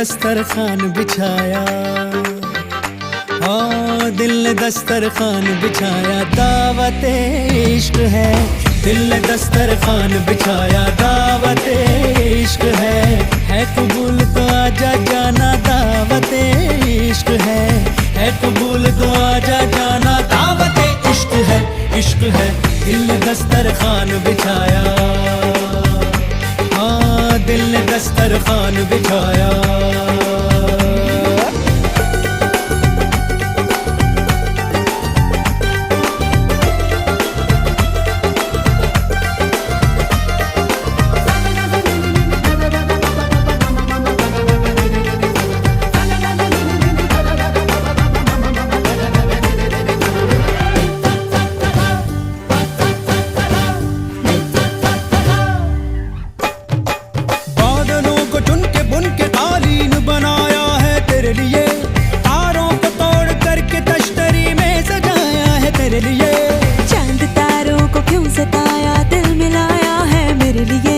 दस्तरखान बिछाया, हाँ दिल ने दस्तरखान बिछाया, दावत इश्क है। दिल ने दस्तरखान बिछाया, दावत इश्क है कबूल तो आजा जाना, दावत इश्क है कबूल तो आजा जाना, दावत इश्क है, इश्क है। दिल ने दस्तरखान बिछाया, हाँ दिल ने दस्तरखान बिछाया। चांद तारों को क्यों सताया, दिल मिलाया है मेरे लिए।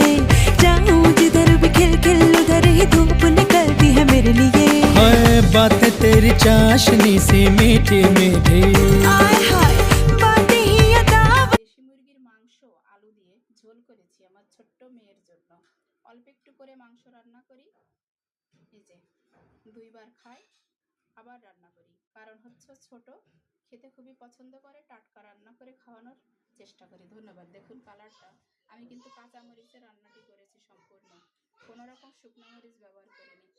जाऊं जिधर भी खिल खिल उधर ही धूप निकलती है मेरे लिए। हाय बातें तेरी चाशनी से मीठी मीठी, आय हाय बातें ही अदा। দেশি মুরগির মাংস আলু দিয়ে ঝোল করেছি আমার ছোট্ট মেয়ের জন্য। অল্প একটু করে মাংস রান্না করি, এই যে দুইবার খাই, আবার রান্না করি, কারণ হচ্ছে ছোট, খেতে খুবই পছন্দ করে, টাটকা রান্না করে খাওয়ানোর চেষ্টা করি। ধন্যবাদ। দেখুন কালারটা, আমি কিন্তু কাঁচা মরিচে রান্নাটি করেছি সম্পূর্ণ, কোনো রকম শুকনো মরিচ ব্যবহার করিনি।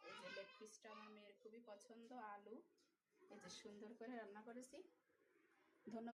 এই যে লেগ পিসটা আমার মেয়ের খুবই পছন্দ, আলু, এই যে সুন্দর করে রান্না করেছি। ধন্যবাদ।